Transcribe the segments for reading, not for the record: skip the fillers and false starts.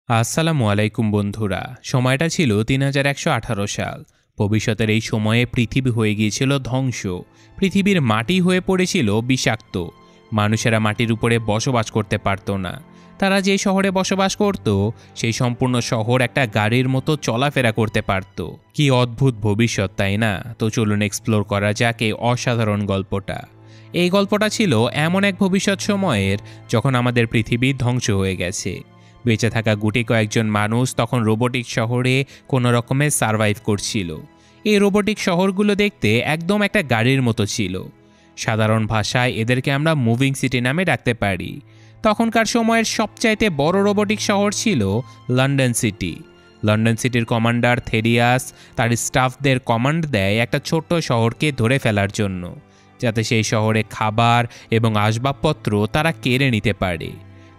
আসসালামু আলাইকুম বন্ধুরা। সময়টা ছিল ৩১১৮ সাল। ভবিষ্যতের এই সময়ে পৃথিবী হয়ে গিয়েছিল ধ্বংস। পৃথিবীর মাটি হয়ে পড়েছিল বিষাক্ত। মানুষেরা মাটির উপরে বসবাস করতে পারত না। তারা যে শহরে বসবাস করত সেই সম্পূর্ণ শহর একটা গাড়ির মতো চলাফেরা করতে পারত। কি অদ্ভুত ভবিষ্যৎ, তাই না? তো চলুন এক্সপ্লোর করা যাক এই অসাধারণ গল্পটা। এই গল্পটা ছিল এমন এক ভবিষ্যৎ সময়ের যখন আমাদের পৃথিবী ধ্বংস হয়ে গেছে। বেঁচে থাকা গুটি কয়েকজন মানুষ তখন রোবোটিক শহরে কোনো রকমে সারভাইভ করছিল। এই রোবোটিক শহরগুলো দেখতে একদম একটা গাড়ির মতো ছিল। সাধারণ ভাষায় এদেরকে আমরা মুভিং সিটি নামে ডাকতে পারি। তখনকার সময়ের সবচাইতে বড় রোবোটিক শহর ছিল লন্ডন সিটি। লন্ডন সিটির কমান্ডার থেডিয়াস তার স্টাফদের কমান্ড দেয় একটা ছোট্ট শহরকে ধরে ফেলার জন্য, যাতে সেই শহরে খাবার এবং আসবাবপত্র তারা কেড়ে নিতে পারে।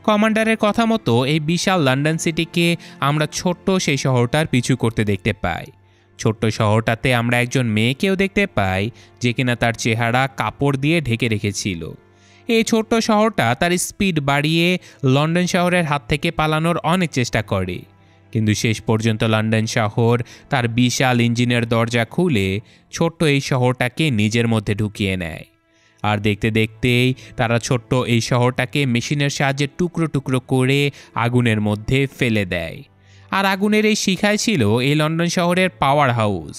কমান্ডারের কথা মতো এই বিশাল লন্ডন সিটিকে আমরা ছোট্ট সেই শহরটার পিছু করতে দেখতে পাই। ছোট্ট শহরটাতে আমরা একজন মেয়েকেও দেখতে পাই যে কিনা তার চেহারা কাপড় দিয়ে ঢেকে রেখেছিল। এই ছোট্ট শহরটা তার স্পিড বাড়িয়ে লন্ডন শহরের হাত থেকে পালানোর অনেক চেষ্টা করে, কিন্তু শেষ পর্যন্ত লন্ডন শহর তার বিশাল ইঞ্জিনের দরজা খুলে ছোট্ট এই শহরটাকে নিজের মধ্যে ঢুকিয়ে নেয়। আর দেখতে দেখতেই তারা ছোট্ট এই শহরটাকে মেশিনের সাহায্যে টুকরো টুকরো করে আগুনের মধ্যে ফেলে দেয়। আর আগুনের এই শিখায় ছিল এই লন্ডন শহরের পাওয়ার হাউস,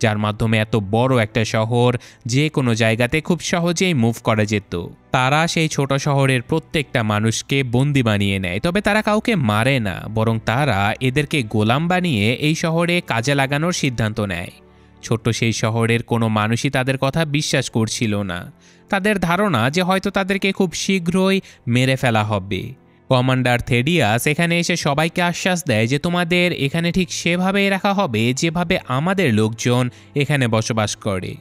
যার মাধ্যমে এত বড় একটা শহর যে কোনো জায়গাতে খুব সহজেই মুভ করা যেত। তারা সেই ছোট শহরের প্রত্যেকটা মানুষকে বন্দি বানিয়ে নেয়, তবে তারা কাউকে মারে না, বরং তারা এদেরকে গোলাম বানিয়ে এই শহরে কাজে লাগানোর সিদ্ধান্ত নেয়। ছোট্ট সেই শহরের কোনো মানুষই তাদের কথা বিশ্বাস করছিল না। তাদের ধারণা যে হয়তো তাদেরকে খুব শীঘ্রই মেরে ফেলা হবে। কমান্ডার থেডিয়াস এখানে এসে সবাইকে আশ্বাস দেয় যে তোমাদের এখানে ঠিক সেভাবেই রাখা হবে যেভাবে আমাদের লোকজন এখানে বসবাস করে।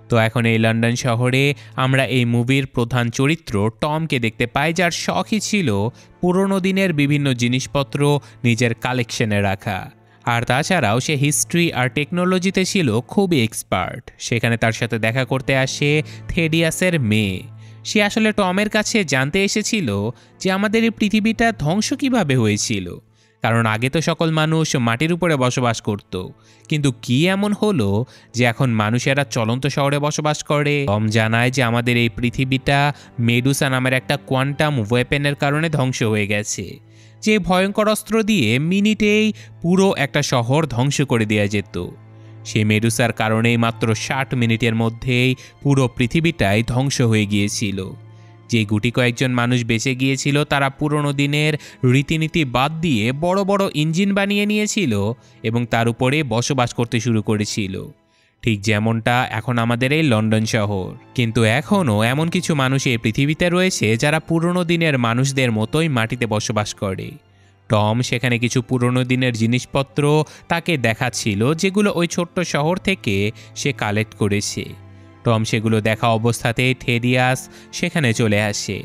তো এখন এই লন্ডন শহরে আমরা এই মুভির প্রধান চরিত্র টমকে দেখতে পাই, যার শখই ছিল পুরনো দিনের বিভিন্ন জিনিসপত্র নিজের কালেকশনে রাখা। আর তাছাড়াও সে হিস্ট্রি আর টেকনোলজিতে ছিল খুবই এক্সপার্ট। সেখানে তার সাথে দেখা করতে আসে থেডিয়াসের মেয়ে। সে আসলে টমের কাছে জানতে এসেছিল যে আমাদের এই পৃথিবীটা ধ্বংস কিভাবে হয়েছিল, কারণ আগে তো সকল মানুষ মাটির উপরে বসবাস করত, কিন্তু কি এমন হলো যে এখন মানুষেরা চলন্ত শহরে বসবাস করে। টম জানায় যে আমাদের এই পৃথিবীটা মেডুসা নামের একটা কোয়ান্টাম ওয়েপেনের কারণে ধ্বংস হয়ে গেছে, যে ভয়ঙ্কর অস্ত্র দিয়ে মিনিটেই পুরো একটা শহর ধ্বংস করে দেওয়া যেত। সেই মেডুসার কারণেই মাত্র 60 মিনিটের মধ্যেই পুরো পৃথিবীটাই ধ্বংস হয়ে গিয়েছিল। যে গুটি কয়েকজন মানুষ বেঁচে গিয়েছিল তারা পুরনো দিনের রীতিনীতি বাদ দিয়ে বড় বড় ইঞ্জিন বানিয়ে নিয়েছিল এবং তার উপরে বসবাস করতে শুরু করেছিল, ঠিক যেমনটা এখন আমাদের এই লন্ডন শহর। কিন্তু এখনও এমন কিছু মানুষ এই পৃথিবীতে রয়েছে যারা পুরনো দিনের মানুষদের মতোই মাটিতে বসবাস করে। টম সেখানে কিছু পুরনো দিনের জিনিসপত্র তাকে দেখাচ্ছিল, যেগুলো ওই ছোট্ট শহর থেকে সে কালেক্ট করেছে। টম সেগুলো দেখা অবস্থাতেই থেডিয়াস সেখানে চলে আসে,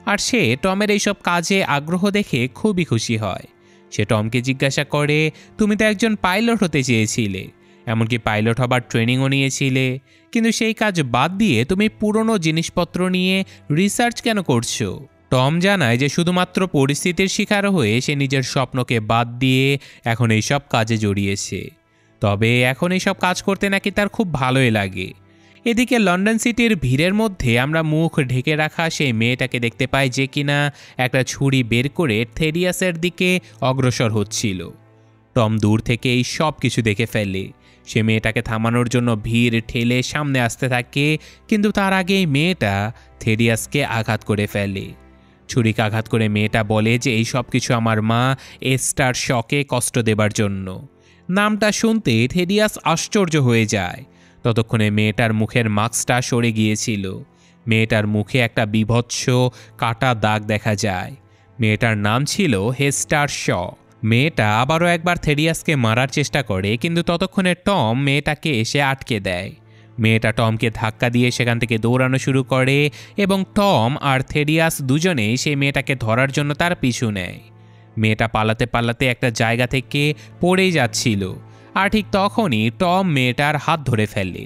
আর সে টমের এইসব কাজে আগ্রহ দেখে খুবই খুশি হয়। সে টমকে জিজ্ঞাসা করে, তুমি তো একজন পাইলট হতে চেয়েছিলে, এমনকি পাইলট হবার ট্রেনিংও নিয়েছিলে, কিন্তু সেই কাজ বাদ দিয়ে তুমি পুরনো জিনিসপত্র নিয়ে রিসার্চ কেন করছো? টম জানায় যে শুধুমাত্র পরিস্থিতির শিকার হয়ে সে নিজের স্বপ্নকে বাদ দিয়ে এখন এইসব কাজে জড়িয়েছে। তবে এখন এইসব কাজ করতে নাকি তার খুব ভালোই লাগে। এদিকে লন্ডন সিটির ভিড়ের মধ্যে আমরা মুখ ঢেকে রাখা সেই মেয়েটাকে দেখতে পাই, যে কিনা একটা ছুরি বের করে থেডিয়াসের দিকে অগ্রসর হচ্ছিল। টম দূর থেকে এই সব কিছু দেখে ফেলে। সে মেয়েটাকে থামানোর জন্য ভিড় ঠেলে সামনে আসতে থাকে, কিন্তু তার আগেই মেয়েটা থেডিয়াসকে আঘাত করে ফেলে। ছুরিকে আঘাত করে মেয়েটা বলে যে এই সব কিছু আমার মা এস্টার শকে কষ্ট দেবার জন্য। নামটা শুনতে থেডিয়াস আশ্চর্য হয়ে যায়। ততক্ষণে মেয়েটার মুখের মাস্কটা সরে গিয়েছিল। মেয়েটার মুখে একটা বীভৎস কাটা দাগ দেখা যায়। মেয়েটার নাম ছিল হেস্টার শ। মেয়েটা আবারও একবার থেডিয়াসকে মারার চেষ্টা করে, কিন্তু ততক্ষণে টম মেয়েটাকে এসে আটকে দেয়। মেয়েটা টমকে ধাক্কা দিয়ে সেখান থেকে দৌড়ানো শুরু করে এবং টম আর থেডিয়াস দুজনেই সেই মেয়েটাকে ধরার জন্য তার পিছু নেয়। মেয়েটা পালাতে পালাতে একটা জায়গা থেকে পড়েই যাচ্ছিল, আর ঠিক তখনই টম মেয়েটার হাত ধরে ফেলে।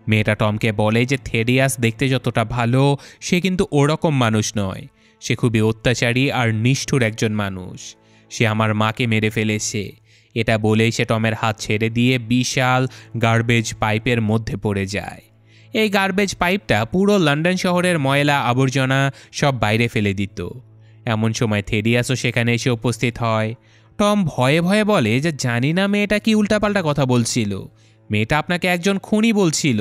মেয়েটা টমকে বলে যে থেডিয়াস দেখতে যতটা ভালো, সে কিন্তু ওরকম মানুষ নয়। সে খুবই অত্যাচারী আর নিষ্ঠুর একজন মানুষ। সে আমার মাকে মেরে ফেলেছে। এটা বলেই সে টমের হাত ছেড়ে দিয়ে বিশাল গার্বেজ পাইপের মধ্যে পড়ে যায়। এই গার্বেজ পাইপটা পুরো লন্ডন শহরের ময়লা আবর্জনা সব বাইরে ফেলে দিত। এমন সময় থেডিয়াসও সেখানে এসে উপস্থিত হয়। টম ভয়ে ভয়ে বলে যে জানি না মেয়েটা কি উল্টাপাল্টা কথা বলছিল, মেয়েটা আপনাকে একজন খুনি বলছিল,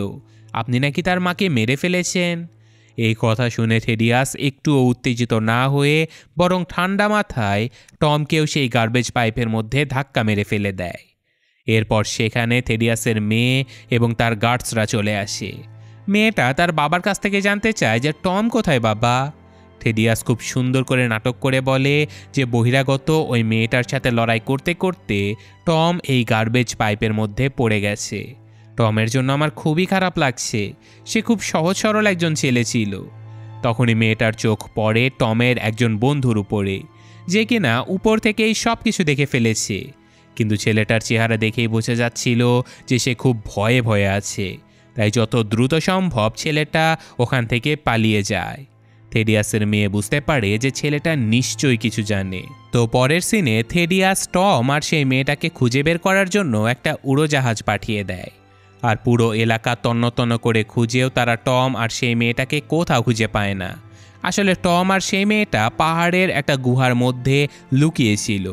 আপনি নাকি তার মাকে মেরে ফেলেছেন। এই কথা শুনে থেডিয়াস একটুও উত্তেজিত না হয়ে বরং ঠান্ডা মাথায় টমকেও সেই গার্বেজ পাইপের মধ্যে ধাক্কা মেরে ফেলে দেয়। এরপর সেখানে থেডিয়াসের মেয়ে এবং তার গার্ডসরা চলে আসে। মেয়েটা তার বাবার কাছ থেকে জানতে চায় যে টম কোথায় বাবা। থেডিয়াস খুব সুন্দর করে নাটক করে বলে যে বহিরাগত ওই মেয়েটার সাথে লড়াই করতে করতে টম এই গার্বেজ পাইপের মধ্যে পড়ে গেছে। টমের জন্য আমার খুবই খারাপ লাগছে, সে খুব সহজ সরল একজন ছেলে ছিল। তখনই মেয়েটার চোখ পড়ে টমের একজন বন্ধুর উপরে, যে কিনা উপর থেকেই সব কিছু দেখে ফেলেছে। কিন্তু ছেলেটার চেহারা দেখেই বোঝা যাচ্ছিল যে সে খুব ভয়ে ভয়ে আছে। তাই যত দ্রুত সম্ভব ছেলেটা ওখান থেকে পালিয়ে যায়। থেডিয়াসের মেয়ে বুঝতে পারে যে ছেলেটা নিশ্চয়ই কিছু জানে। তো পরের সিনে থেডিয়াস টম আর সেই মেয়েটাকে খুঁজে বের করার জন্য একটা উড়োজাহাজ পাঠিয়ে দেয়। আর পুরো এলাকা তন্ন তন্ন করে খুঁজেও তারা টম আর সেই মেয়েটাকে কোথাও খুঁজে পায় না। আসলে টম আর সেই মেয়েটা পাহাড়ের একটা গুহার মধ্যে লুকিয়েছিল।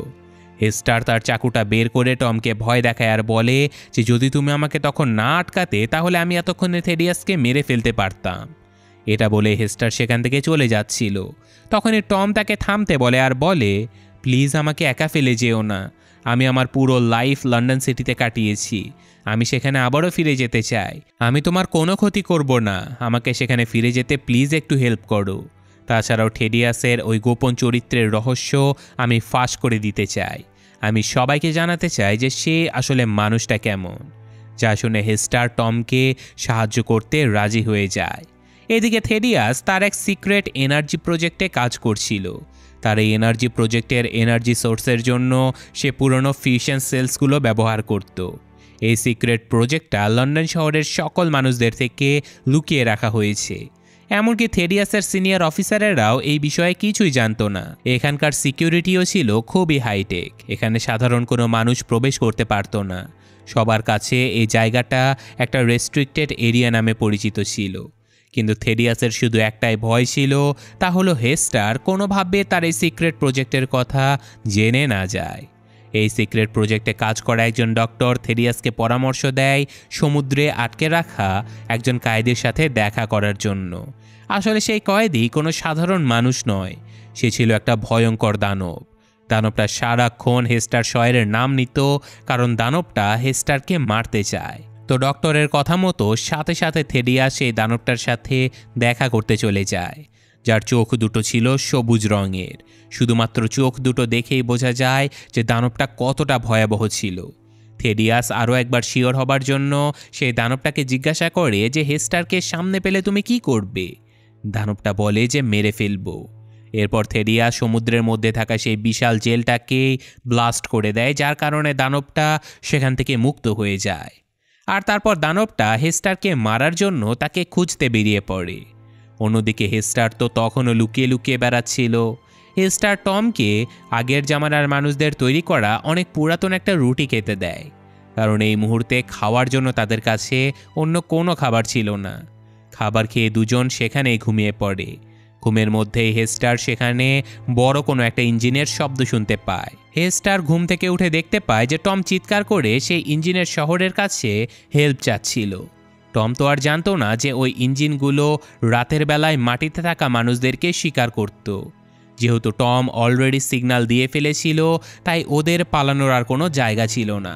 হেস্টার তার চাকুটা বের করে টমকে ভয় দেখায় আর বলে যে যদি তুমি আমাকে তখন না আটকাতে তাহলে আমি এতক্ষণে থেডিয়াসকে মেরে ফেলতে পারতাম। এটা বলে হেস্টার সেখান থেকে চলে যাচ্ছিল। তখনই টম তাকে থামতে বলে আর বলে, প্লিজ আমাকে একা ফেলে যেও না, আমি আমার পুরো লাইফ লন্ডন সিটিতে কাটিয়েছি, আমি সেখানে আবারও ফিরে যেতে চাই, আমি তোমার কোনো ক্ষতি করব না, আমাকে সেখানে ফিরে যেতে প্লিজ একটু হেল্প করো। তাছাড়াও থেডিয়াসের ওই গোপন চরিত্রের রহস্য আমি ফাঁস করে দিতে চাই, আমি সবাইকে জানাতে চাই যে সে আসলে মানুষটা কেমন। যা শুনে হেস্টার টমকে সাহায্য করতে রাজি হয়ে যায়। এদিকে থেডিয়াস তার এক সিক্রেট এনার্জি প্রজেক্টে কাজ করছিল। তার এই এনার্জি প্রজেক্টের এনার্জি সোর্সের জন্য সে পুরনো ফিউশন সেলসগুলো ব্যবহার করত। এই সিক্রেট প্রজেক্টটা লন্ডন শহরের সকল মানুষদের থেকে লুকিয়ে রাখা হয়েছে। এমনকি থেডিয়াসের সিনিয়র অফিসারেরাও এই বিষয়ে কিছুই জানতো না। এখানকার সিকিউরিটিও ছিল খুবই হাইটেক, এখানে সাধারণ কোনো মানুষ প্রবেশ করতে পারত না। সবার কাছে এই জায়গাটা একটা রেস্ট্রিক্টেড এরিয়া নামে পরিচিত ছিল। কিন্তু থেডিয়াসের শুধু একটাই ভয় ছিল, তা হলো হেস্টার কোনোভাবে তার এই সিক্রেট প্রজেক্টের কথা জেনে না যায়। এই সিক্রেট প্রজেক্টে কাজ করা একজন ডক্টর থেডিয়াসকে পরামর্শ দেয় সমুদ্রে আটকে রাখা একজন কয়েদির সাথে দেখা করার জন্য। আসলে সেই কয়েদি কোনো সাধারণ মানুষ নয়, সে ছিল একটা ভয়ঙ্কর দানব। দানবটা সারাক্ষণ হেস্টার শয়ের নাম নিত, কারণ দানবটা হেস্টারকে মারতে চায়। তো ডক্টরের কথা মতো সাথে সাথে থেডিয়াস সেই দানবটার সাথে দেখা করতে চলে যায়, যার চোখ দুটো ছিল সবুজ রঙের। শুধুমাত্র চোখ দুটো দেখেই বোঝা যায় যে দানবটা কতটা ভয়াবহ ছিল। থেডিয়াস আরও একবার শিওর হবার জন্য সেই দানবটাকে জিজ্ঞাসা করে যে হেস্টারকে সামনে পেলে তুমি কি করবে। দানবটা বলে যে মেরে ফেলবো। এরপর থেডিয়াস সমুদ্রের মধ্যে থাকা সেই বিশাল জেলটাকে ব্লাস্ট করে দেয়, যার কারণে দানবটা সেখান থেকে মুক্ত হয়ে যায়। আর তারপর দানবটা হেস্টারকে মারার জন্য তাকে খুঁজতে বেরিয়ে পড়ে। অন্যদিকে হেস্টার তো তখনও লুকিয়ে লুকিয়ে বেড়াচ্ছিল। হেস্টার টমকে আগের জামানার মানুষদের তৈরি করা অনেক পুরাতন একটা রুটি খেতে দেয়, কারণ এই মুহূর্তে খাওয়ার জন্য তাদের কাছে অন্য কোনো খাবার ছিল না। খাবার খেয়ে দুজন সেখানেই ঘুমিয়ে পড়ে। ঘুমের মধ্যেই হেস্টার সেখানে বড় কোনো একটা ইঞ্জিনের শব্দ শুনতে পায়। হেস্টার ঘুম থেকে উঠে দেখতে পায় যে টম চিৎকার করে সেই ইঞ্জিনের শহরের কাছে হেল্প চাচ্ছিল। টম তো আর জানতো না যে ওই ইঞ্জিনগুলো রাতের বেলায় মাটিতে থাকা মানুষদেরকে শিকার করত। যেহেতু টম অলরেডি সিগন্যাল দিয়ে ফেলেছিল, তাই ওদের পালানোর আর কোনো জায়গা ছিল না।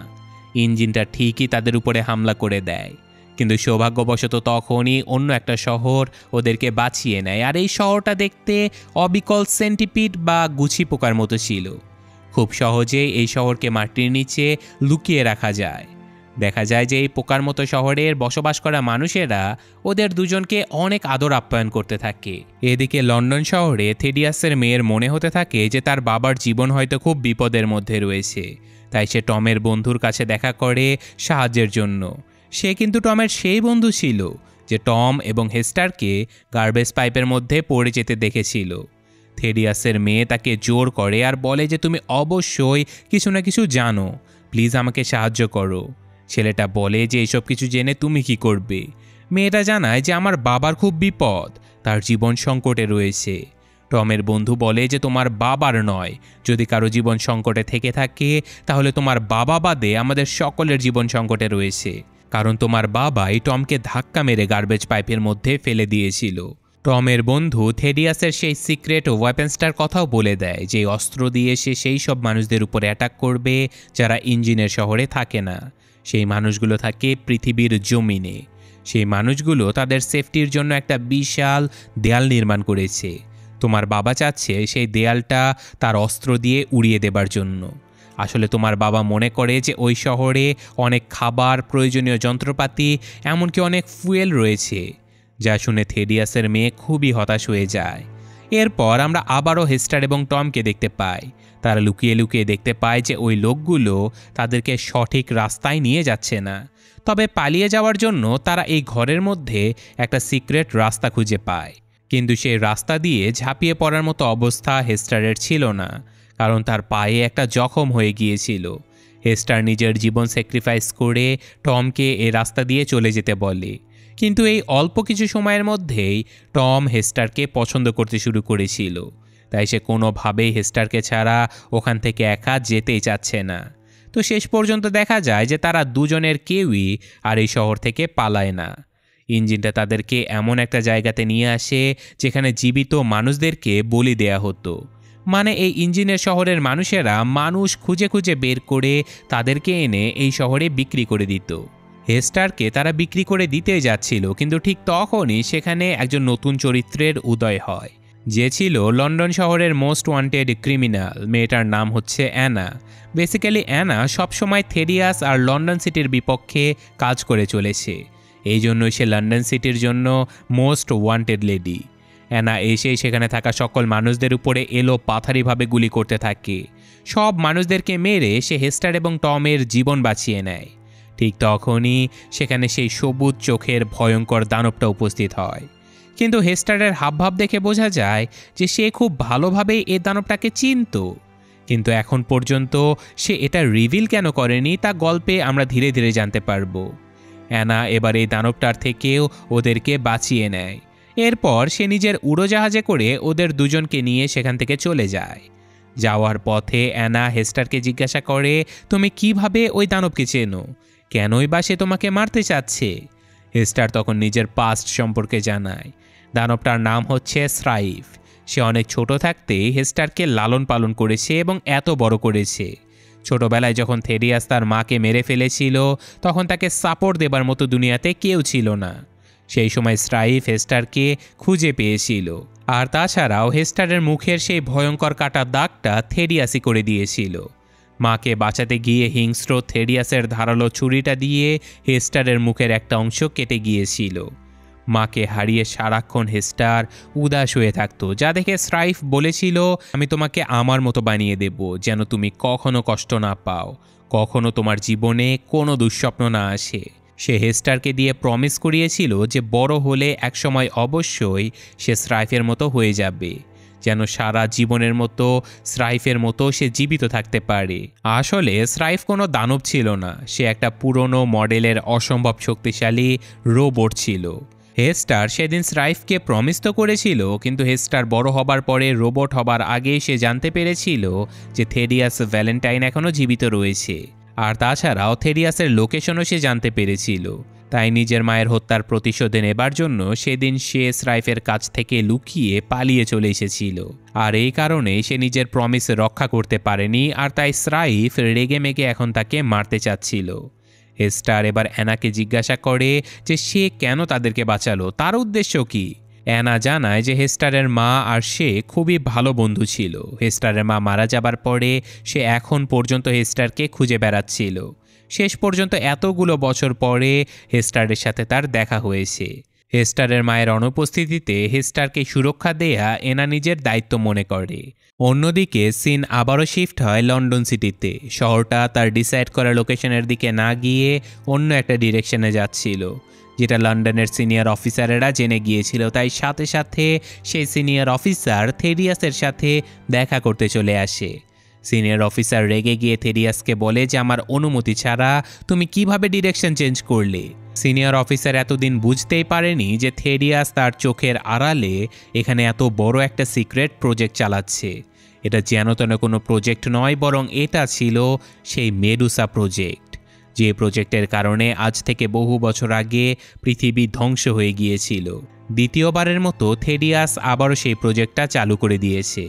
ইঞ্জিনটা ঠিকই তাদের উপরে হামলা করে দেয়, কিন্তু সৌভাগ্যবশত তখনই অন্য একটা শহর ওদেরকে বাঁচিয়ে নেয়। আর এই শহরটা দেখতে অবিকল সেন্টিপিড বা গুছি পোকার মতো ছিল। খুব সহজেই এই শহরকে মাটির নিচে লুকিয়ে রাখা যায়। দেখা যায় যে এই পোকার মতো শহরের বসবাস করা মানুষেরা ওদের দুজনকে অনেক আদর আপ্যায়ন করতে থাকে। এদিকে লন্ডন শহরে থেডিয়াসের মেয়ের মনে হতে থাকে যে তার বাবার জীবন হয়তো খুব বিপদের মধ্যে রয়েছে, তাই সে টমের বন্ধুর কাছে দেখা করে সাহায্যের জন্য। সে কিন্তু টমের সেই বন্ধু ছিল যে টম এবং হেস্টারকে গার্বেজ পাইপের মধ্যে পড়ে যেতে দেখেছিল। থেডিয়াসের মেয়ে তাকে জোর করে আর বলে যে তুমি অবশ্যই কিছু না কিছু জানো, প্লিজ আমাকে সাহায্য করো। ছেলেটা বলে যে এসব কিছু জেনে তুমি কি করবে। মেয়েটা জানায় যে আমার বাবার খুব বিপদ, তার জীবন সংকটে রয়েছে। টমের বন্ধু বলে যে তোমার বাবার নয়, যদি কারো জীবন সংকটে থেকে থাকে তাহলে তোমার বাবা বাদে আমাদের সকলের জীবন সংকটে রয়েছে, কারণ তোমার বাবাই টমকে ধাক্কা মেরে গার্বেজ পাইপের মধ্যে ফেলে দিয়েছিল। টমের বন্ধু থেডিয়াসের সেই সিক্রেট ওয়েপেন্সটার কথাও বলে দেয় যে অস্ত্র দিয়ে সে সেই সব মানুষদের উপরে অ্যাটাক করবে যারা ইঞ্জিনের শহরে থাকে না। সেই মানুষগুলো থাকে পৃথিবীর জমিনে। সেই মানুষগুলো তাদের সেফটির জন্য একটা বিশাল দেয়াল নির্মাণ করেছে। তোমার বাবা চাচ্ছে সেই দেয়ালটা তার অস্ত্র দিয়ে উড়িয়ে দেবার জন্য। আসলে তোমার বাবা মনে করে যে ওই শহরে অনেক খাবার, প্রয়োজনীয় যন্ত্রপাতি, এমনকি অনেক ফুয়েল রয়েছে, যা শুনে থেডিয়াসের মেয়ে খুবই হতাশ হয়ে যায়। এরপর আমরা আবারও হেস্টার এবং টমকে দেখতে পাই। তারা লুকিয়ে লুকিয়ে দেখতে পায় যে ওই লোকগুলো তাদেরকে সঠিক রাস্তায় নিয়ে যাচ্ছে না। তবে পালিয়ে যাওয়ার জন্য তারা এই ঘরের মধ্যে একটা সিক্রেট রাস্তা খুঁজে পায়, কিন্তু সেই রাস্তা দিয়ে ঝাঁপিয়ে পড়ার মতো অবস্থা হেস্টারের ছিল না, কারণ তার পায়ে একটা জখম হয়ে গিয়েছিল। হেস্টার নিজের জীবন স্যাক্রিফাইস করে টমকে এই রাস্তা দিয়ে চলে যেতে বলে, কিন্তু এই অল্প কিছু সময়ের মধ্যেই টম হেস্টারকে পছন্দ করতে শুরু করেছিল। তাই সে কোনোভাবেই হেস্টারকে ছাড়া ওখান থেকে একা যেতেই চাচ্ছে না। তো শেষ পর্যন্ত দেখা যায় যে তারা দুজনের কেউই আর এই শহর থেকে পালায় না। ইঞ্জিনটা তাদেরকে এমন একটা জায়গাতে নিয়ে আসে যেখানে জীবিত মানুষদেরকে বলি দেয়া হতো। মানে এই ইঞ্জিনের শহরের মানুষেরা মানুষ খুঁজে খুঁজে বের করে তাদেরকে এনে এই শহরে বিক্রি করে দিত। হেস্টারকে তারা বিক্রি করে দিতে যাচ্ছিল, কিন্তু ঠিক তখনই সেখানে একজন নতুন চরিত্রের উদয় হয়, যে ছিল লন্ডন শহরের মোস্ট ওয়ান্টেড ক্রিমিনাল। মেয়েটার নাম হচ্ছে অ্যানা। বেসিক্যালি অ্যানা সবসময় থেডিয়াস আর লন্ডন সিটির বিপক্ষে কাজ করে চলেছে, এই জন্যই সে লন্ডন সিটির জন্য মোস্ট ওয়ান্টেড লেডি। অ্যানা এসেই সেখানে থাকা সকল মানুষদের উপরে এলো পাথারিভাবে গুলি করতে থাকে। সব মানুষদেরকে মেরে সে হেস্টার এবং টমের জীবন বাঁচিয়ে নেয়। ঠিক তখনই সেখানে সেই সবুজ চোখের ভয়ঙ্কর দানবটা উপস্থিত হয়। কিন্তু হেস্টারের হাবভাব দেখে বোঝা যায় যে সে খুব ভালোভাবেই এই দানবটাকে চিনত, কিন্তু এখন পর্যন্ত সে এটা রিভিল কেন করেনি তা গল্পে আমরা ধীরে ধীরে জানতে পারবো। অ্যানা এবার এই দানবটার থেকেও ওদেরকে বাঁচিয়ে নেয়। এরপর সে নিজের উড়োজাহাজে করে ওদের দুজনকে নিয়ে সেখান থেকে চলে যায়। যাওয়ার পথে অ্যানা হেস্টারকে জিজ্ঞাসা করে, তুমি কিভাবে ওই দানবকে চেনো, কেনই বা সে তোমাকে মারতে চাচ্ছে? হেস্টার তখন নিজের পাস্ট সম্পর্কে জানায়। দানবটার নাম হচ্ছে স্রাইফ। সে অনেক ছোট থাকতেই হেস্টারকে লালন পালন করেছে এবং এত বড় করেছে। ছোটবেলায় যখন থেডিয়াস তার মাকে মেরে ফেলেছিল তখন তাকে সাপোর্ট দেবার মতো দুনিয়াতে কেউ ছিল না। সেই সময় স্রাইফ হেস্টারকে খুঁজে পেয়েছিল, আর তাছাড়াও হেস্টারের মুখের সেই ভয়ঙ্কর কাটা দাগটা থেডিয়াসই করে দিয়েছিল। মাকে বাঁচাতে গিয়ে হিংস্র থেডিয়াসের ধারালো ছুরিটা দিয়ে হেস্টারের মুখের একটা অংশ কেটে গিয়েছিল। মাকে হারিয়ে সারাক্ষণ হেস্টার উদাস হয়ে থাকতো, যা দেখে স্রাইফ বলেছিল, আমি তোমাকে আমার মতো বানিয়ে দেব, যেন তুমি কখনো কষ্ট না পাও, কখনো তোমার জীবনে কোনো দুঃস্বপ্ন না আসে। সে হেস্টারকে দিয়ে প্রমিস করিয়েছিল যে বড় হলে একসময় অবশ্যই সে স্রাইফের মতো হয়ে যাবে, যেন সারা জীবনের মতো স্রাইফের মতো সে জীবিত থাকতে পারে। আসলে স্রাইফ কোনো দানব ছিল না, সে একটা পুরনো মডেলের অসম্ভব শক্তিশালী রোবট ছিল। হেস্টার সেদিন স্রাইফকে প্রমিস তো করেছিল, কিন্তু হেস্টার বড় হবার পরে, রোবট হবার আগেই সে জানতে পেরেছিল যে থেডিয়াস ভ্যালেন্টাইন এখনও জীবিত রয়েছে। আর তাছাড়াও থেডিয়াসের লোকেশনও সে জানতে পেরেছিল। তাই নিজের মায়ের হত্যার প্রতিশোধ নেবার জন্য সেদিন সে স্রাইফের কাছ থেকে লুকিয়ে পালিয়ে চলে এসেছিল। আর এই কারণে সে নিজের প্রমিস রক্ষা করতে পারেনি, আর তাই স্রাইফ রেগে মেগে এখন তাকে মারতে চাচ্ছিল। হেস্টার এবার অ্যানাকে জিজ্ঞাসা করে যে সে কেন তাদেরকে বাঁচালো, তার উদ্দেশ্য কি। অ্যানা জানায় যে হেস্টারের মা আর সে খুবই ভালো বন্ধু ছিল। হেস্টারের মা মারা যাবার পরে সে এখন পর্যন্ত হেস্টারকে খুঁজে বেড়াচ্ছিল। শেষ পর্যন্ত এতগুলো বছর পরে হেস্টারের সাথে তার দেখা হয়েছে। হেস্টারের মায়ের অনুপস্থিতিতে হেস্টারকে সুরক্ষা দেয়া এনা নিজের দায়িত্ব মনে করে। অন্যদিকে সিন আবারও শিফট হয় লন্ডন সিটিতে। শহরটা তার ডিসাইড করা লোকেশনের দিকে না গিয়ে অন্য একটা ডিরেকশনে যাচ্ছিল, যেটা লন্ডনের সিনিয়র অফিসারেরা জেনে গিয়েছিল। তাই সাথে সাথে সেই সিনিয়র অফিসার থেডিয়াসের সাথে দেখা করতে চলে আসে। সিনিয়র অফিসার রেগে গিয়ে থেডিয়াসকে বলে যে আমার অনুমতি ছাড়া তুমি কিভাবে ডিরেকশন চেঞ্জ করলে। সিনিয়র অফিসার এতদিন বুঝতেই পারেনি যে থেডিয়াস তার চোখের আড়ালে এখানে এত বড় একটা সিক্রেট প্রজেক্ট চালাচ্ছে। এটা যেন তেন কোনো প্রজেক্ট নয়, বরং এটা ছিল সেই মেডুসা প্রজেক্ট, যে প্রজেক্টের কারণে আজ থেকে বহু বছর আগে পৃথিবী ধ্বংস হয়ে গিয়েছিল। দ্বিতীয়বারের মতো থেডিয়াস আবারও সেই প্রজেক্টটা চালু করে দিয়েছে।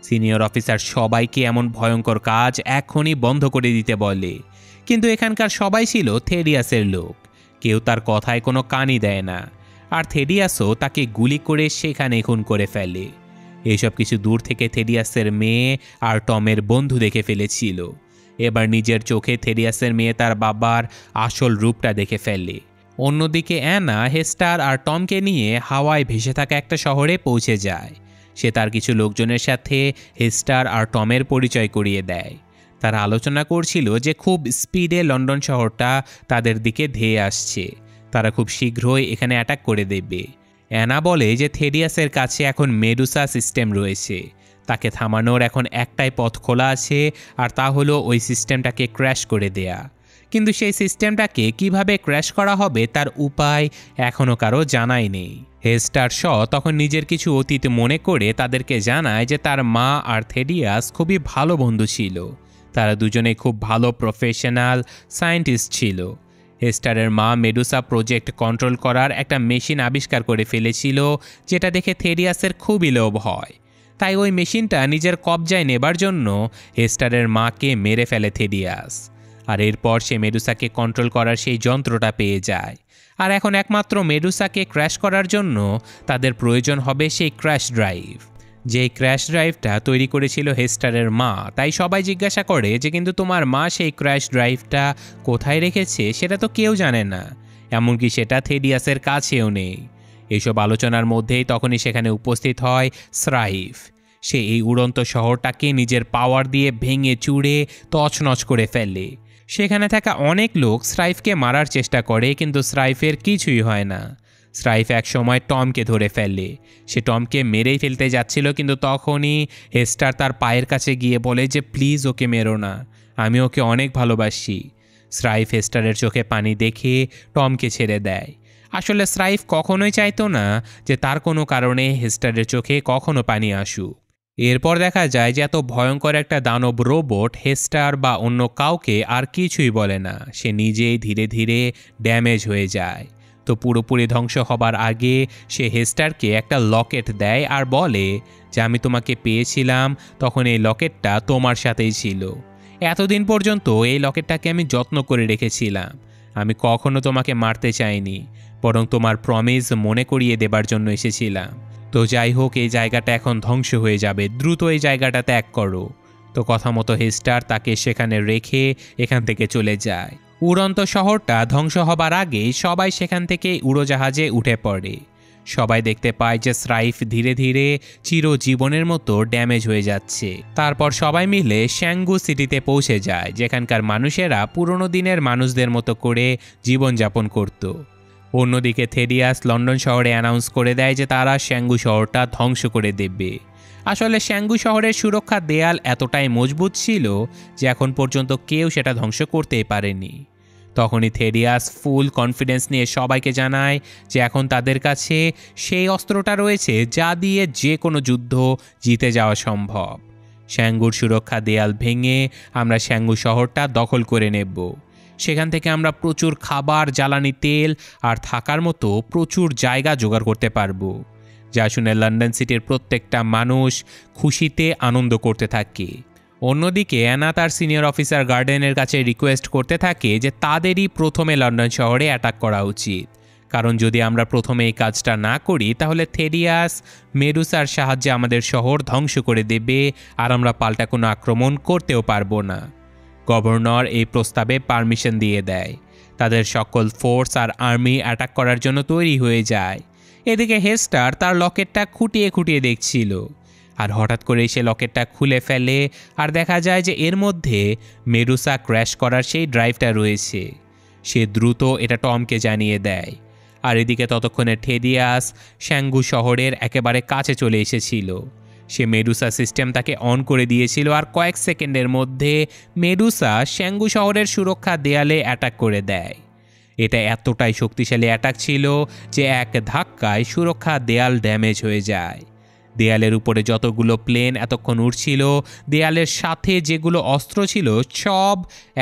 সিনিয়র অফিসার সবাইকে এমন ভয়ঙ্কর কাজ এখনই বন্ধ করে দিতে বলে, কিন্তু এখানকার সবাই ছিল থেডিয়াসের লোক। কেউ তার কথায় কোনো কানই দেয় না, আর থেডিয়াসও তাকে গুলি করে সেখানে খুন করে ফেলে। এইসব কিছু দূর থেকে থেডিয়াসের মেয়ে আর টমের বন্ধু দেখে ফেলেছিল। এবার নিজের চোখে থেডিয়াসের মেয়ে তার বাবার আসল রূপটা দেখে ফেলে। অন্যদিকে অ্যানা হেস্টার আর টমকে নিয়ে হাওয়ায় ভেসে থাকা একটা শহরে পৌঁছে যায়। সে তার কিছু লোকজনের সাথে হেস্টার আর টমের পরিচয় করিয়ে দেয়। তারা আলোচনা করছিল যে খুব স্পিডে লন্ডন শহরটা তাদের দিকে ধেয়ে আসছে, তারা খুব শীঘ্রই এখানে অ্যাটাক করে দেবে। অ্যানা বলে যে থেডিয়াসের কাছে এখন মেডুসা সিস্টেম রয়েছে, তাকে থামানোর এখন একটাই পথ খোলা আছে, আর তা হলো ওই সিস্টেমটাকে ক্র্যাশ করে দেয়া। কিন্তু সেই সিস্টেমটাকে কিভাবে ক্র্যাশ করা হবে তার উপায় এখনও কারো জানাই নেই। হেস্টার শ তখন নিজের কিছু অতীত মনে করে তাদেরকে জানায় যে তার মা আর থেডিয়াস খুবই ভালো বন্ধু ছিল, তারা দুজনেই খুব ভালো প্রফেশনাল সায়েন্টিস্ট ছিল। হেস্টারের মা মেডুসা প্রজেক্ট কন্ট্রোল করার একটা মেশিন আবিষ্কার করে ফেলেছিল, যেটা দেখে থেডিয়াসের খুবই লোভ হয়। তাই ওই মেশিনটা নিজের কবজায় নেবার জন্য হেস্টারের মাকে মেরে ফেলে থেডিয়াস। আর এরপর সে মেডুসাকে কন্ট্রোল করার সেই যন্ত্রটা পেয়ে যায়। আর এখন একমাত্র মেডুসাকে ক্র্যাশ করার জন্য তাদের প্রয়োজন হবে সেই ক্র্যাশ ড্রাইভ, যেই ক্র্যাশ ড্রাইভটা তৈরি করেছিল হেস্টারের মা। তাই সবাই জিজ্ঞাসা করে যে কিন্তু তোমার মা সেই ক্র্যাশ ড্রাইভটা কোথায় রেখেছে সেটা তো কেউ জানে না, এমনকি সেটা থেডিয়াসের কাছেও নেই। এইসব আলোচনার মধ্যেই তখনই সেখানে উপস্থিত হয় স্রাইফ। সে এই উড়ন্ত শহরটাকে নিজের পাওয়ার দিয়ে ভেঙে চুড়ে তছনছ করে ফেলে। সেখানে থাকা অনেক লোক স্রাইফকে মারার চেষ্টা করে, কিন্তু স্রাইফের কিছুই হয় না। স্রাইফ এক সময় টমকে ধরে ফেলে। সে টমকে মেরেই ফেলতে যাচ্ছিল, কিন্তু তখনই হেস্টার তার পায়ের কাছে গিয়ে বলে যে প্লিজ ওকে মেরো না, আমি ওকে অনেক ভালোবাসি। স্রাইফ হেস্টারের চোখে পানি দেখে টমকে ছেড়ে দেয়। আসলে স্রাইফ কখনোই চাইতো না যে তার কোনো কারণে হেস্টারের চোখে কখনো পানি আসুক। এরপর দেখা যায় যে এত ভয়ঙ্কর একটা দানব রোবট হেস্টার বা অন্য কাউকে আর কিছুই বলে না, সে নিজেই ধীরে ধীরে ড্যামেজ হয়ে যায়। তো পুরোপুরি ধ্বংস হবার আগে সে হেস্টারকে একটা লকেট দেয় আর বলে যে আমি তোমাকে পেয়েছিলাম তখন এই লকেটটা তোমার সাথেই ছিল, এতদিন পর্যন্ত এই লকেটটাকে আমি যত্ন করে রেখেছিলাম, আমি কখনো তোমাকে মারতে চাইনি, বরং তোমার প্রমিস মনে করিয়ে দেবার জন্য এসেছিলাম। তো যাই হোক, এই জায়গাটা এখন ধ্বংস হয়ে যাবে, দ্রুত এই জায়গাটা ত্যাগ করো। তো কথা মতো হেস্টার তাকে সেখানে রেখে এখান থেকে চলে যায়। উড়ন্ত শহরটা ধ্বংস হবার আগে সবাই সেখান থেকে উড়োজাহাজে উঠে পড়ে। সবাই দেখতে পায় যে স্রাইফ ধীরে ধীরে চিরজীবনের মতো ড্যামেজ হয়ে যাচ্ছে। তারপর সবাই মিলে শ্যাঙ্গু সিটিতে পৌঁছে যায়, যেখানকার মানুষেরা পুরনো দিনের মানুষদের মতো করে জীবনযাপন করত। অন্যদিকে থেডিয়াস লন্ডন শহরে অ্যানাউন্স করে দেয় যে তারা শ্যাঙ্গু শহরটা ধ্বংস করে দেবে। আসলে শ্যাঙ্গু শহরের সুরক্ষা দেয়াল এতটাই মজবুত ছিল যে এখন পর্যন্ত কেউ সেটা ধ্বংস করতেই পারেনি। তখনই থেডিয়াস ফুল কনফিডেন্স নিয়ে সবাইকে জানায় যে এখন তাদের কাছে সেই অস্ত্রটা রয়েছে যা দিয়ে যে কোনো যুদ্ধ জিতে যাওয়া সম্ভব। শ্যাঙ্গুর সুরক্ষা দেয়াল ভেঙে আমরা শ্যাঙ্গু শহরটা দখল করে নেব। সেখান থেকে আমরা প্রচুর খাবার, জ্বালানি তেল আর থাকার মতো প্রচুর জায়গা জোগাড় করতে পারবো। যা শুনে লন্ডন সিটির প্রত্যেকটা মানুষ খুশিতে আনন্দ করতে থাকে। অন্যদিকে অ্যানা তার সিনিয়র অফিসার গার্ডেনের কাছে রিকোয়েস্ট করতে থাকে যে তাদেরই প্রথমে লন্ডন শহরে অ্যাটাক করা উচিত, কারণ যদি আমরা প্রথমে এই কাজটা না করি তাহলে থেডিয়াস মেডুসার সাহায্যে আমাদের শহর ধ্বংস করে দেবে আর আমরা পাল্টা কোনো আক্রমণ করতেও পারবো না। গভর্নর এই প্রস্তাবে পারমিশন দিয়ে দেয়। তাদের সকল ফোর্স আর আর্মি অ্যাটাক করার জন্য তৈরি হয়ে যায়। এদিকে হেস্টার তার লকেটটা খুঁটিয়ে খুঁটিয়ে দেখছিল, আর হঠাৎ করে সে লকেটটা খুলে ফেলে আর দেখা যায় যে এর মধ্যে মেডুসা ক্র্যাশ করার সেই ড্রাইভটা রয়েছে। সে দ্রুত এটা টমকে জানিয়ে দেয়, আর এদিকে ততক্ষণে থেডিয়াস শ্যাঙ্গু শহরের একেবারে কাছে চলে এসেছিল। সে মেডুসা সিস্টেম তাকে অন করে দিয়েছিল আর কয়েক সেকেন্ডের মধ্যে মেডুসা শ্যাঙ্গু শহরের সুরক্ষা দেয়ালে অ্যাটাক করে দেয়। এটা এতটাই শক্তিশালী অ্যাটাক ছিল যে এক ধাক্কায় সুরক্ষা দেয়াল ড্যামেজ হয়ে যায়। দেয়ালের উপরে যতগুলো প্লেন এতক্ষণ উড়ছিল, দেয়ালের সাথে যেগুলো অস্ত্র ছিল সব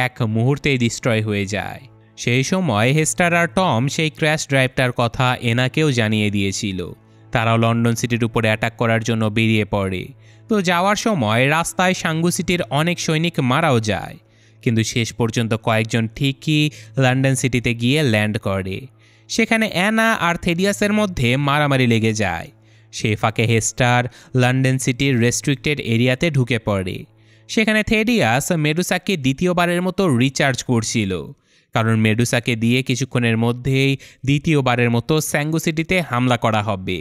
এক মুহূর্তেই ডিস্ট্রয় হয়ে যায়। সেই সময় হেস্টার আর টম সেই ক্র্যাশ ড্রাইভটার কথা এনাকেও জানিয়ে দিয়েছিল। তারাও লন্ডন সিটির উপরে অ্যাটাক করার জন্য বেরিয়ে পড়ে। তো যাওয়ার সময় রাস্তায় শ্যাঙ্গু সিটির অনেক সৈনিক মারাও যায়, কিন্তু শেষ পর্যন্ত কয়েকজন ঠিকই লন্ডন সিটিতে গিয়ে ল্যান্ড করে। সেখানে অ্যানা আর থেডিয়াসের মধ্যে মারামারি লেগে যায়। সেই ফাঁকে হেস্টার লন্ডন সিটির রেস্ট্রিক্টেড এরিয়াতে ঢুকে পড়ে। সেখানে থেডিয়াস মেডুসাকে দ্বিতীয়বারের মতো রিচার্জ করছিল, কারণ মেডুসাকে দিয়ে কিছুক্ষণের মধ্যেই দ্বিতীয়বারের মতো শ্যাঙ্গু সিটিতে হামলা করা হবে।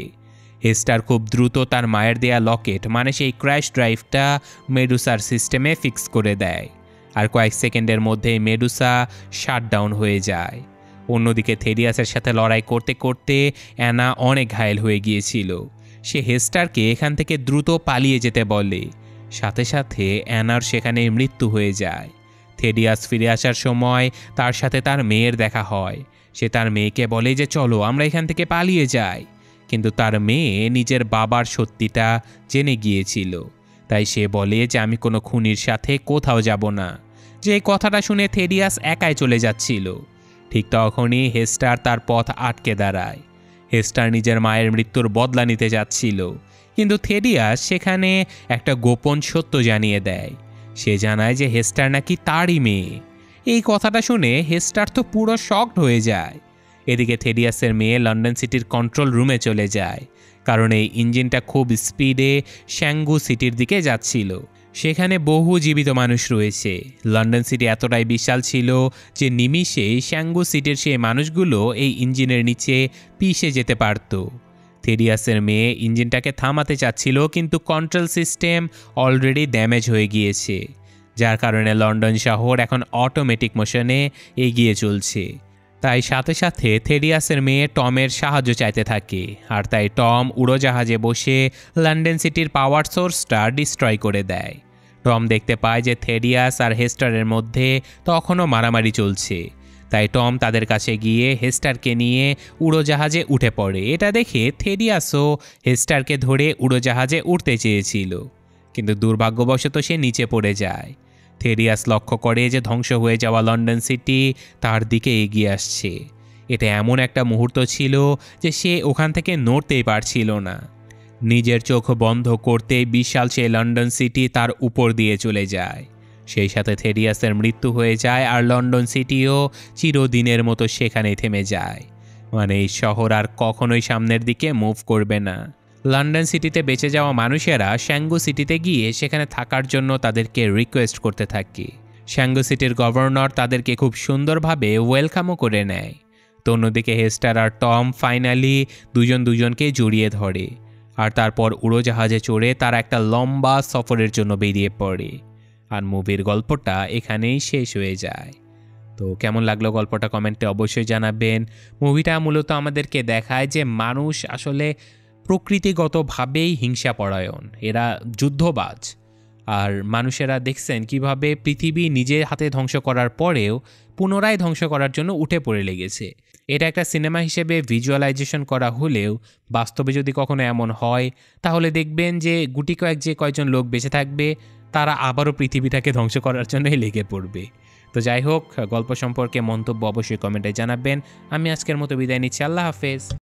হেস্টার খুব দ্রুত তার মায়ের দেয়া লকেট মানে সেই ক্র্যাশ ড্রাইভটা মেডুসার সিস্টেমে ফিক্স করে দেয়, আর কয়েক সেকেন্ডের মধ্যেই মেডুসা শাটডাউন হয়ে যায়। অন্যদিকে থেডিয়াসের সাথে লড়াই করতে করতে অ্যানা অনেক ঘায়েল হয়ে গিয়েছিল। সে হেস্টারকে এখান থেকে দ্রুত পালিয়ে যেতে বলে, সাথে সাথে অ্যানার সেখানে মৃত্যু হয়ে যায়। থেডিয়াস ফিরে আসার সময় তার সাথে তার মেয়ের দেখা হয়। সে তার মেয়েকে বলে যে চলো আমরা এখান থেকে পালিয়ে যাই, কিন্তু তার মেয়ে নিজের বাবার সত্যিটা জেনে গিয়েছিল। তাই সে বলে যে আমি কোনো খুনির সাথে কোথাও যাব না। যে কথাটা শুনে থেডিয়াস একাই চলে যাচ্ছিল। ঠিক তখনই হেস্টার তার পথ আটকে দাঁড়ায়। হেস্টার নিজের মায়ের মৃত্যুর বদলা নিতে যাচ্ছিল, কিন্তু থেডিয়াস সেখানে একটা গোপন সত্য জানিয়ে দেয়। সে জানায় যে হেস্টার নাকি তারই মেয়ে। এই কথাটা শুনে হেস্টার তো পুরো শকড হয়ে যায়। এদিকে থেডিয়াসের মেয়ে লন্ডন সিটির কন্ট্রোল রুমে চলে যায়, কারণ এই ইঞ্জিনটা খুব স্পিডে শ্যাঙ্গু সিটির দিকে যাচ্ছিল। সেখানে বহু জীবিত মানুষ রয়েছে। লন্ডন সিটি এতটাই বিশাল ছিল যে নিমিষেই শ্যাঙ্গু সিটির সেই মানুষগুলো এই ইঞ্জিনের নিচে পিষে যেতে পারত। থেডিয়াসের মেয়ে ইঞ্জিনটাকে থামাতে চাচ্ছিল, কিন্তু কন্ট্রোল সিস্টেম অলরেডি ড্যামেজ হয়ে গিয়েছে, যার কারণে লন্ডন শহর এখন অটোমেটিক মোশনে এগিয়ে চলছে। তাই সাথে সাথে থেডিয়াসের মেয়ে টমের সাহায্য চাইতে থাকে, আর তাই টম উড়োজাহাজে বসে লন্ডন সিটির পাওয়ার সোর্সটা ডিস্ট্রয় করে দেয়। টম দেখতে পায় যে থেডিয়াস আর হেস্টারের মধ্যে তখনও মারামারি চলছে। তাই টম তাদের কাছে গিয়ে হেস্টারকে নিয়ে উড়োজাহাজে উঠে পড়ে। এটা দেখে থেডিয়াসও হেস্টারকে ধরে উড়োজাহাজে উঠতে চেয়েছিল, কিন্তু দুর্ভাগ্যবশত সে নিচে পড়ে যায়। থেডিয়াস লক্ষ্য করে যে ধ্বংস হয়ে যাওয়া লন্ডন সিটি তার দিকে এগিয়ে আসছে। এটা এমন একটা মুহূর্ত ছিল যে সে ওখান থেকে নড়তেই পারছিল না। নিজের চোখ বন্ধ করতে বিশাল সেই লন্ডন সিটি তার উপর দিয়ে চলে যায়। সেই সাথে থেডিয়াসের মৃত্যু হয়ে যায়, আর লন্ডন সিটিও চিরদিনের মতো সেখানেই থেমে যায়। মানে এই শহর আর কখনোই সামনের দিকে মুভ করবে না। লন্ডন সিটিতে বেঁচে যাওয়া মানুষেরা শ্যাঙ্গু সিটিতে গিয়ে সেখানে থাকার জন্য তাদেরকে রিকোয়েস্ট করতে থাকে। শ্যাঙ্গু সিটির গভর্নর তাদেরকে খুব সুন্দরভাবে ওয়েলকামও করে নেয়। তো অন্যদিকে হেস্টার আর টম ফাইনালি দুজনকে জড়িয়ে ধরে, আর তারপর উড়োজাহাজে চড়ে তারা একটা লম্বা সফরের জন্য বেরিয়ে পড়ে। আর মুভির গল্পটা এখানেই শেষ হয়ে যায়। তো কেমন লাগলো গল্পটা কমেন্টে অবশ্যই জানাবেন। মুভিটা মূলত আমাদেরকে দেখায় যে মানুষ আসলে প্রকৃতিগতভাবেই হিংসাপরায়ণ, এরা যুদ্ধবাজ। আর মানুষেরা দেখছেন কিভাবে পৃথিবী নিজের হাতে ধ্বংস করার পরেও পুনরায় ধ্বংস করার জন্য উঠে পড়ে লেগেছে। এটা একটা সিনেমা হিসেবে ভিজুয়ালাইজেশন করা হলেও বাস্তবে যদি কখনো এমন হয় তাহলে দেখবেন যে গুটি কয়েক যে কয়েকজন লোক বেঁচে থাকবে তারা আবারও পৃথিবীটাকে ধ্বংস করার জন্যই লেগে পড়বে। তো যাই হোক, গল্প সম্পর্কে মন্তব্য অবশ্যই কমেন্টে জানাবেন। আমি আজকের মতো বিদায় নিচ্ছি। আল্লাহ হাফেজ।